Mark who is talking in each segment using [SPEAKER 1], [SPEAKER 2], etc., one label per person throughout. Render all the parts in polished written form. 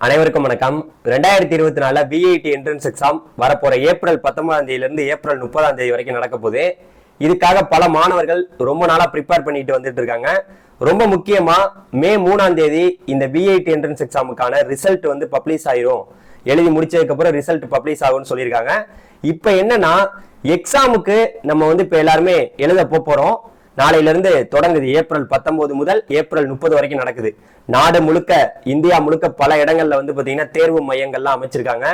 [SPEAKER 1] அனைவருக்கும் வணக்கம். 2024 PID entrance exam வரப்போற ஏப்ரல் 19ஆம் தேதியிலிருந்து ஏப்ரல் 30ஆம் தேதி வரைக்கும் நடக்க போகுது. இதுக்காக பல மாணவர்கள் ரொம்ப நாளா ப்ரிப்பேர் பண்ணிட்டு வந்துட்டு இருக்காங்க. ரொம்ப முக்கியமா மே 3ஆம் தேதி இந்த பிஐடி என்ட்ரன்ஸ் எக்ஸாமுக்கான ரிசல்ட் வந்து பப்ளிஷ் ஆயிரும். எழுதி முடிச்சதுக்கு அப்புறம் ரிசல்ட் பப்ளிஷ் ஆகும்னு சொல்லியிருக்காங்க. இப்ப என்னன்னா எக்ஸாமுக்கு நம்ம வந்து இப்ப எல்லாருமே எழுத போறோம். நாளையில இருந்து தொடங்குது. ஏப்ரல் 19 முதல் ஏப்ரல் 30 வரைக்கும் நடக்குது. நாடு முழுக்க, இந்தியா முழுக்க பல இடங்கள்ல வந்து பாத்தீங்கன்னா தேர்வு மையங்கள்லாம் அமைச்சிருக்காங்க.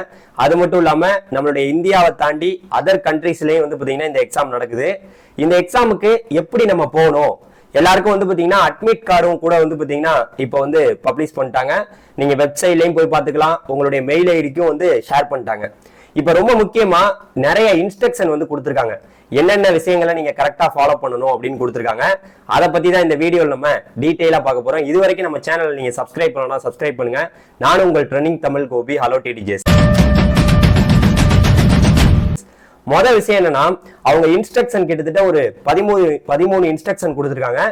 [SPEAKER 1] அது மட்டும் இல்லாம நம்மளுடைய இந்தியாவை தாண்டி அதர் கண்ட்ரீஸ்லயும் வந்து பாத்தீங்கன்னா இந்த எக்ஸாம் நடக்குது. இந்த எக்ஸாமுக்கு எப்படி நம்ம போகணும்? எல்லாருக்கும் வந்து பாத்தீங்கன்னா அட்மிட் கார்டும் கூட வந்து பாத்தீங்கன்னா இப்ப வந்து பப்ளிஷ் பண்ணிட்டாங்க. நீங்க வெப்சைட்லயும் போய் பாத்துக்கலாம். உங்களுடைய மெயில் ஐடிக்கும் வந்து ஷேர் பண்ணிட்டாங்க. இப்ப ரொம்ப முக்கியமா நிறைய இன்ஸ்ட்ரக்ஷன் வந்து கொடுத்துருக்காங்க. என்னென்ன விஷயங்களை நீங்க கரெக்டா ஃபாலோ பண்ணணும் அப்படின்னு கொடுத்துருக்காங்க. அதை பத்தி தான் இந்த வீடியோவில் நம்ம டீட்டெயிலா பார்க்க போறோம். இது வரைக்கும் நம்ம சேனல் நீங்க சப்ஸ்கிரைப் பண்ணலாம், சப்ஸ்கிரைப் பண்ணுங்க. நானும் உங்கள் ட்ரெண்டிங் தமிழ் கோபி. ஹலோ டிடிஜேஸ். மொதல் விஷயம் என்னன்னா, அவங்க இன்ஸ்ட்ரக்ஷன் கிட்டத்தட்ட ஒரு 13 இன்ஸ்ட்ரக்ஷன் கொடுத்துருக்காங்க.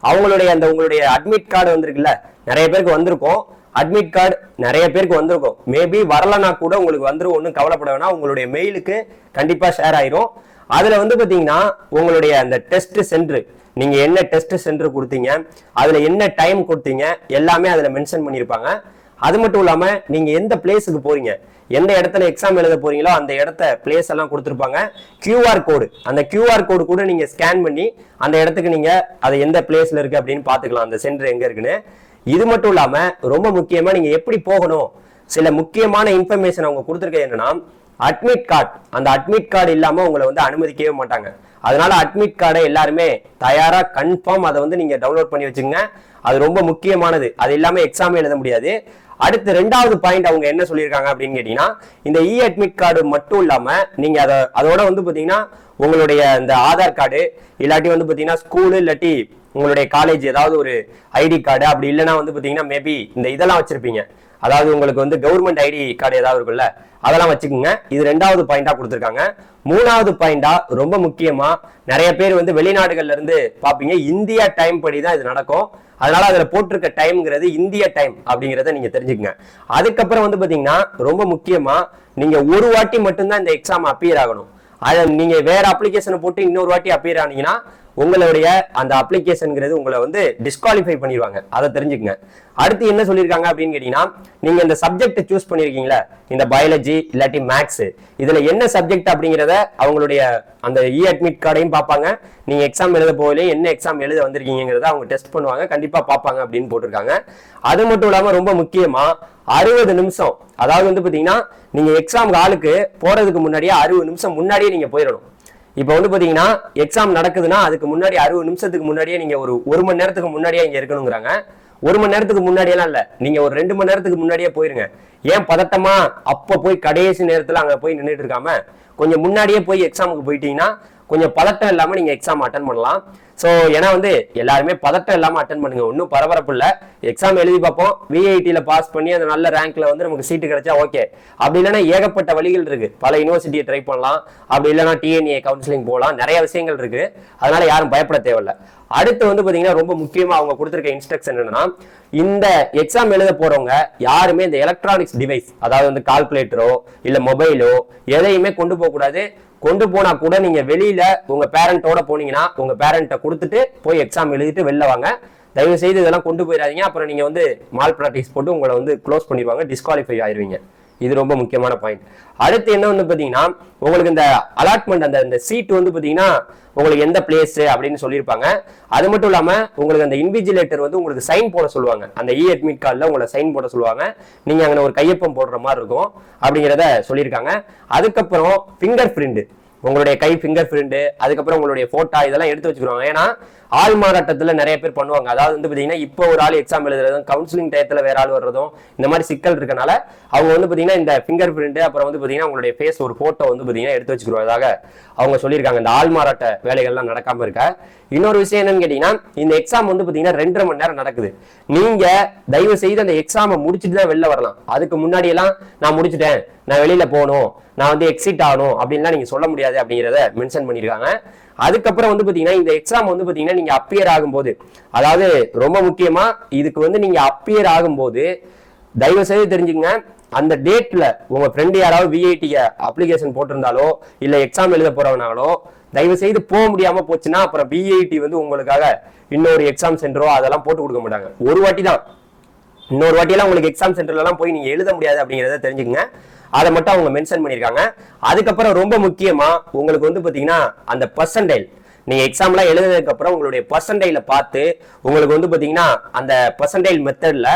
[SPEAKER 1] அவங்களுடைய அந்த உங்களுடைய அட்மிட் கார்டு வந்திருக்குல்ல, நிறைய பேருக்கு வந்திருக்கும். அட்மிட் கார்டு நிறைய பேருக்கு வந்திருக்கும். மேபி வரலன்னா கூட உங்களுக்கு வந்துரும். ஒன்றும் கவலைப்பட வேணாம். உங்களுடைய மெயிலுக்கு கண்டிப்பா ஷேர் ஆயிரும். அதுல வந்து பாத்தீங்கன்னா உங்களுடைய அந்த டெஸ்ட் சென்டர், நீங்க என்ன டெஸ்ட் சென்டர் கொடுத்தீங்க, அதுல என்ன டைம் கொடுத்தீங்க, எல்லாமே அதுல மென்ஷன் பண்ணிருப்பாங்க. அது மட்டும் இல்லாம நீங்க எந்த பிளேஸுக்கு போறீங்க, எந்த இடத்துல எக்ஸாம் எழுத போறீங்களோ அந்த இடத்த பிளேஸ் எல்லாம் கொடுத்துருப்பாங்க. கியூஆர் கோடு, அந்த கியூஆர் கோடு கூட நீங்க ஸ்கேன் பண்ணி அந்த இடத்துக்கு நீங்க அது எந்த பிளேஸ்ல இருக்கு அப்படின்னு பாத்துக்கலாம், அந்த சென்டர் எங்க இருக்குன்னு. இது மட்டும் இல்லாம ரொம்ப முக்கியமா நீங்க எப்படி போகணும், சில முக்கியமான இன்ஃபர்மேஷன் அவங்க கொடுத்துருக்க என்னன்னா, அட்மிட் கார்டு, அந்த அட்மிட் கார்டு இல்லாம உங்களை வந்து அனுமதிக்கவே மாட்டாங்க. அதனால அட்மிட் கார்டை எல்லாருமே தயாரா கன்ஃபார்ம் அதை வந்து நீங்க டவுன்லோட் பண்ணி வச்சுங்க. அது ரொம்ப முக்கியமானது. அது இல்லாம எக்ஸாம் எழுத முடியாது. அடுத்து 2வது பாயிண்ட் அவங்க என்ன சொல்லியிருக்காங்க அப்படின்னு கேட்டீங்கன்னா, இந்த இ அட்மிட் கார்டு மட்டும் இல்லாம நீங்க அதோட வந்து பாத்தீங்கன்னா உங்களுடைய இந்த ஆதார் கார்டு, இல்லாட்டி வந்து பாத்தீங்கன்னா ஸ்கூலு, இல்லாட்டி உங்களுடைய காலேஜ் ஏதாவது ஒரு ஐடி கார்டு, அப்படி இல்லைன்னா வந்து பாத்தீங்கன்னா மேபி இந்த இதெல்லாம் வச்சிருப்பீங்க. அதாவது உங்களுக்கு வந்து கவர்மெண்ட் ஐடி கார்டு ஏதாவது இருக்குல்ல, அதெல்லாம் வச்சுக்கோங்க. இது 2வது பாயிண்டா கொடுத்துருக்காங்க. 3வது பாயிண்டா ரொம்ப முக்கியமா, நிறைய பேர் வந்து வெளிநாடுகள்ல இருந்து பாப்பீங்க. இந்தியா டைம் படி தான் இது நடக்கும். அதனால அதுல போட்டிருக்க டைம்ங்கிறது இந்திய டைம் அப்படிங்கிறத நீங்க தெரிஞ்சுக்கங்க. அதுக்கப்புறம் வந்து பாத்தீங்கன்னா ரொம்ப முக்கியமா நீங்க ஒரு வாட்டி மட்டும்தான் இந்த எக்ஸாம் அப்பியர் ஆகணும். அதை நீங்க வேற அப்ளிகேஷனை போட்டு இன்னொரு வாட்டி அப்பியர் ஆனீங்கன்னா உங்களுடைய அந்த அப்ளிகேஷன்ங்கிறது உங்களை வந்து டிஸ்குவாலிஃபை பண்ணிடுவாங்க. அதை தெரிஞ்சுக்கங்க. அடுத்து என்ன சொல்லியிருக்காங்க அப்படின்னு கேட்டீங்கன்னா, நீங்க இந்த சப்ஜெக்ட் சூஸ் பண்ணிருக்கீங்களா, இந்த பயாலஜி இல்லாட்டி மேக்ஸ், இதுல என்ன சப்ஜெக்ட் அப்படிங்கிறத அவங்களுடைய அந்த இ அட்மிட் கார்டையும் பார்ப்பாங்க. நீங்க எக்ஸாம் எழுத போகலையே என்ன எக்ஸாம் எழுத வந்திருக்கீங்கிறத அவங்க டெஸ்ட் பண்ணுவாங்க, கண்டிப்பா பார்ப்பாங்க அப்படின்னு போட்டிருக்காங்க. அது மட்டும் இல்லாம ரொம்ப முக்கியமா 60 நிமிஷம், அதாவது வந்து பாத்தீங்கன்னா நீங்க எக்ஸாம் ஹாலுக்கு போறதுக்கு முன்னாடியே 60 நிமிஷம் முன்னாடியே நீங்க போயிடணும். இப்ப வந்து பாத்தீங்கன்னா எக்ஸாம் நடக்குதுன்னா அதுக்கு முன்னாடி 60 நிமிஷத்துக்கு முன்னாடியே நீங்க ஒரு மணி நேரத்துக்கு முன்னாடியே இங்க இருக்கணுங்கிறாங்க. 1 மணி நேரத்துக்கு முன்னாடியெல்லாம் இல்ல, நீங்க ஒரு 2 மணி நேரத்துக்கு முன்னாடியே போயிருங்க. ஏன் பதட்டமா அப்ப போய் கடைசி நேரத்துல அங்க போய் நின்றுட்டு இருக்காம கொஞ்சம் முன்னாடியே போய் எக்ஸாமுக்கு போயிட்டீங்கன்னா கொஞ்சம் பதட்டம் இல்லாம நீங்க எக்ஸாம் அட்டன் பண்ணலாம். ஸோ ஏன்னா வந்து எல்லாருமே பதட்டம் இல்லாம அட்டன் பண்ணுங்க. ஒன்றும் பரபரப்பு இல்லை. எக்ஸாம் எழுதி பார்ப்போம். விஐடியில பாஸ் பண்ணி அந்த நல்ல ரேங்க்ல வந்து நமக்கு சீட்டு கிடைச்சா ஓகே. அப்படி இல்லைன்னா ஏகப்பட்ட வழிகள் இருக்கு. பல யூனிவர்சிட்டியை ட்ரை பண்ணலாம். அப்படி இல்லைன்னா டிஎன்ஏ கவுன்சிலிங் போகலாம். நிறைய விஷயங்கள் இருக்கு. அதனால யாரும் பயப்பட தேவையில்லை. அடுத்து வந்து பாத்தீங்கன்னா ரொம்ப முக்கியமா அவங்க கொடுத்திருக்க இன்ஸ்ட்ரக்ஷன் என்னன்னா, இந்த எக்ஸாம் எழுத போறவங்க யாருமே இந்த எலக்ட்ரானிக்ஸ் டிவைஸ், அதாவது வந்து கால்குலேட்டரோ இல்ல மொபைலோ எதையுமே கொண்டு போக கூடாது. கொண்டு போனா கூட நீங்க வெளியில உங்க பேரண்டோட போனீங்கன்னா உங்க பேரண்ட்டை கொடுத்துட்டு போய் எக்ஸாம் எழுதிட்டு வெளில வாங்க. தயவு செய்து இதெல்லாம் கொண்டு போயிடாதீங்க. அப்புறம் நீங்க வந்து மால் பிராக்டிஸ் போட்டு உங்களை வந்து க்ளோஸ் பண்ணிடுவாங்க, டிஸ்குவாலிஃபை ஆயிருவீங்க. இது ரொம்ப முக்கியமான பாயிண்ட். அடுத்து என்ன வந்து பாத்தீங்கன்னா, உங்களுக்கு இந்த அலாட்மெண்ட், அந்த சீட் வந்து பாத்தீங்கன்னா உங்களுக்கு எந்த பிளேஸ் அப்படின்னு சொல்லியிருப்பாங்க. அது மட்டும் இல்லாம உங்களுக்கு அந்த இன்விஜிலேட்டர் வந்து உங்களுக்கு சைன் போட சொல்லுவாங்க. அந்த இ அட்மிட் கார்டுல உங்களை சைன் போட சொல்லுவாங்க. நீங்க அங்கே ஒரு கையொப்பம் போடுற மாதிரி இருக்கும் அப்படிங்கிறத சொல்லியிருக்காங்க. அதுக்கப்புறம் ஃபிங்கர் பிரிண்ட், உங்களுடைய கை ஃபிங்கர் பிரிண்ட், அதுக்கப்புறம் உங்களுடைய போட்டோ, இதெல்லாம் எடுத்து வச்சுக்கிறாங்க. ஏன்னா ஆள் மாறாட்டத்துல நிறைய பேர் பண்ணுவாங்க. அதாவது வந்து பாத்தீங்கன்னா இப்போ ஒரு ஆள் எக்ஸாம் எழுதுறதும் கவுன்சிலிங் டயத்துல வேற ஆள் வர்றதும் இந்த மாதிரி சிக்கல் இருக்கனால அவங்க வந்து பாத்தீங்கன்னா இந்த ஃபிங்கர் பிரிண்ட், அப்புறம் வந்து பாத்தீங்கன்னா உங்களுடைய ஃபேஸ் ஒரு போட்டோ வந்து பாத்தீங்கன்னா எடுத்து வச்சுக்கிறதாக அவங்க சொல்லியிருக்காங்க. இந்த ஆள் மாறாட்ட வேலைகள்லாம் நடக்காம இருக்க. இன்னொரு விஷயம் என்னன்னு கேட்டீங்கன்னா, இந்த எக்ஸாம் வந்து பாத்தீங்கன்னா 2.5 மணி நேரம் நடக்குது. நீங்க தயவு செய்து அந்த எக்ஸாமை முடிச்சுட்டு தான் வெளில வரலாம். அதுக்கு முன்னாடி எல்லாம் நான் முடிச்சுட்டேன், நான் வெளியில போகணும், நான் வந்து எக்ஸிட் ஆகணும் அப்படின்லாம் நீங்க சொல்ல முடியாது அப்படிங்கிறத மென்ஷன் பண்ணியிருக்காங்க. அதுக்கப்புறம் வந்து பாத்தீங்கன்னா இந்த எக்ஸாம் வந்து பாத்தீங்கன்னா நீங்க அப்பியர் ஆகும்போது, அதாவது ரொம்ப முக்கியமா இதுக்கு வந்து நீங்க அப்பியர் ஆகும்போது தயவு செய்து தெரிஞ்சுங்க, அந்த டேட்ல உங்க ஃப்ரெண்டு யாராவது விஐடி அப்ளிகேஷன் போட்டிருந்தாலோ இல்ல எக்ஸாம் எழுத போறவனாலோ தயவு செய்து போக முடியாம போச்சுன்னா அப்புறம் விஐடி வந்து உங்களுக்காக இன்னொரு எக்ஸாம் சென்டரோ அதெல்லாம் போட்டு கொடுக்க மாட்டாங்க. ஒரு வாட்டி தான், இன்னொரு வாட்டியெல்லாம் உங்களுக்கு எக்ஸாம் சென்டர்ல எல்லாம் போய் நீங்க எழுத முடியாது அப்படிங்கிறத தெரிஞ்சுக்கங்க. அதை மட்டும் அவங்க மென்ஷன் பண்ணியிருக்காங்க. அதுக்கப்புறம் ரொம்ப முக்கியமா உங்களுக்கு வந்து பாத்தீங்கன்னா அந்த பர்சன்டைல், நீங்க எக்ஸாம்லாம் எழுதுனதுக்கு அப்புறம் உங்களுடைய பர்சன்டைல பார்த்து உங்களுக்கு வந்து பாத்தீங்கன்னா அந்த பர்சன்டைல் மெத்தட்ல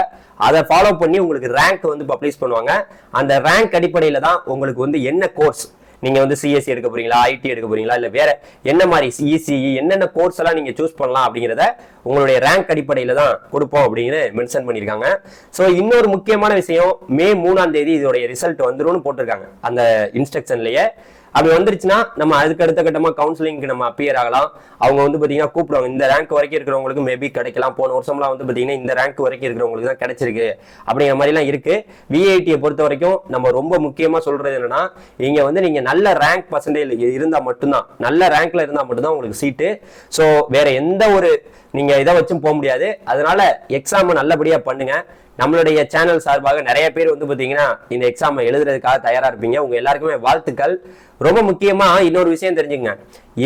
[SPEAKER 1] அதை ஃபாலோ பண்ணி உங்களுக்கு ரேங்க் வந்து பப்ளிஷ் பண்ணுவாங்க. அந்த ரேங்க் அடிப்படையில தான் உங்களுக்கு வந்து என்ன கோர்ஸ் நீங்க வந்து சிஎஸ்சி எடுக்க போறீங்களா, ஐடி எடுக்க போறீங்களா, இல்ல வேற என்ன மாதிரி இசிஇ என்னென்ன கோர்ஸ் எல்லாம் நீங்க சூஸ் பண்ணலாம் அப்படிங்கிறத உங்களுடைய ரேங்க் அடிப்படையில தான் கொடுப்போம் அப்படின்னு மென்ஷன் பண்ணியிருக்காங்க. ஸோ இன்னொரு முக்கியமான விஷயம், மே 3ஆம் தேதி இதோடைய ரிசல்ட் வந்துரும்னு போட்டிருக்காங்க அந்த இன்ஸ்ட்ரக்ஷன்லயே. அப்படி வந்துருச்சுன்னா நம்ம அதுக்கு அடுத்த கட்டமா கவுன்சிலிங்க்கு நம்ம அப்பியர் ஆகலாம். அவங்க வந்து பாத்தீங்கன்னா கூப்பிடுவாங்க. இந்த ரேங்க் வரைக்கும் இருக்கிறவங்களுக்கு மேபி கிடைக்கலாம். போன வருஷம்லாம் வந்து பாத்தீங்கன்னா இந்த ரேங்க் வரைக்கும் இருக்கிறவங்களுக்கு தான் கிடைச்சிருக்கு அப்படிங்கிற மாதிரி எல்லாம் இருக்கு. விஐடியை பொறுத்த வரைக்கும் நம்ம ரொம்ப முக்கியமா சொல்றது என்னன்னா, இங்க வந்து நீங்க நல்ல ரேங்க் பர்சன்டேஜ் இருந்தா மட்டும்தான், நல்ல ரேங்க்ல இருந்தா மட்டும்தான் உங்களுக்கு சீட்டு. ஸோ வேற எந்த ஒரு நீங்க இதை வச்சும் போக முடியாது. அதனால எக்ஸாம் நல்லபடியா பண்ணுங்க. நம்மளுடைய சேனல் சார்பாக நிறைய பேர் வந்து பாத்தீங்கன்னா இந்த எக்ஸாம் எழுதுறதுக்காக தயாரா இருப்பீங்க. உங்க எல்லாருக்குமே வாழ்த்துக்கள். ரொம்ப முக்கியமா இன்னொரு விஷயம் தெரிஞ்சுங்க,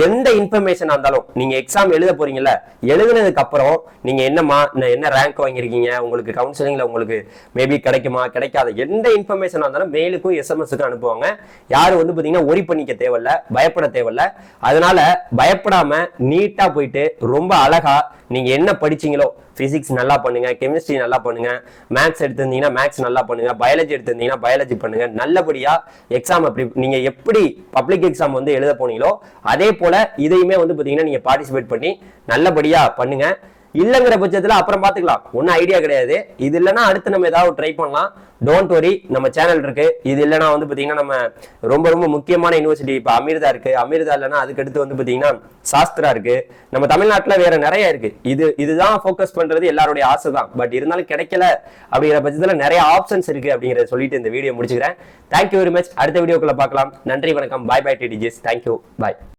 [SPEAKER 1] எந்த இன்ஃபர்மேஷன் இருந்தாலும் நீங்க எக்ஸாம் எழுத போறீங்கல்ல, எழுதுனதுக்கு அப்புறம் நீங்க என்ன ரேங்க் வாங்கியிருக்கீங்க, உங்களுக்கு கவுன்சிலிங்ல உங்களுக்கு மேபி கிடைக்குமா கிடைக்காத எந்த இன்ஃபர்மேஷன் இருந்தாலும் மெயிலுக்கும் எஸ்எம்எஸ்க்கும் அனுப்புவாங்க. யாரும் வந்து பாத்தீங்கன்னா ஒரி பண்ணிக்க தேவையில்ல, பயப்பட தேவையில்ல. அதனால பயப்படாம நீட்டா போயிட்டு ரொம்ப அழகா நீங்க என்ன படிச்சீங்களோ, பிசிக்ஸ் நல்லா பண்ணுங்க, கெமிஸ்ட்ரி நல்லா பண்ணுங்க, மேத்ஸ் எடுத்திருந்தீங்கன்னா மேத்ஸ் நல்லா பண்ணுங்க, பயாலஜி எடுத்திருந்தீங்கன்னா பயாலஜி பண்ணுங்க. நல்லபடியா எக்ஸாம் நீங்க எப்படி பப்ளிக் எக்ஸாம் வந்து எழுத போனீங்களோ அதே போல இதையுமே வந்து பாத்தீங்கன்னா நீங்க பார்ட்டிசிபேட் பண்ணி நல்லபடியா பண்ணுங்க. இல்லங்கிற பட்சத்துல அப்புறம் பாத்துக்கலாம், ஒன்னும் ஐடியா கிடையாது. இது இல்லைன்னா அடுத்து நம்ம ஏதாவது ட்ரை பண்ணலாம். டோன்ட் வரி, நம்ம சேனல் இருக்கு. இது இல்லைன்னா வந்து பாத்தீங்கன்னா நம்ம ரொம்ப ரொம்ப முக்கியமான யூனிவர்சிட்டி இப்ப அமிர்தா இருக்கு. அமிர்தா இல்லைன்னா அதுக்கு அடுத்து வந்து பாத்தீங்கன்னா சாஸ்திரா இருக்கு. நம்ம தமிழ்நாட்டுல வேற நிறைய இருக்கு. இதுதான் ஃபோக்கஸ் பண்றது எல்லாருடைய ஆசை தான். பட் இருந்தாலும் கிடைக்கல அப்படிங்கிற பட்சத்துல நிறைய ஆப்ஷன்ஸ் இருக்கு அப்படிங்கறத சொல்லிட்டு இந்த வீடியோ முடிச்சுக்கிறேன். Thank you very much. அடுத்த வீடியோக்குள்ள பார்க்கலாம். நன்றி, வணக்கம். பாய் பாய் டிடிஜிஸ். தேங்க்யூ, பாய்.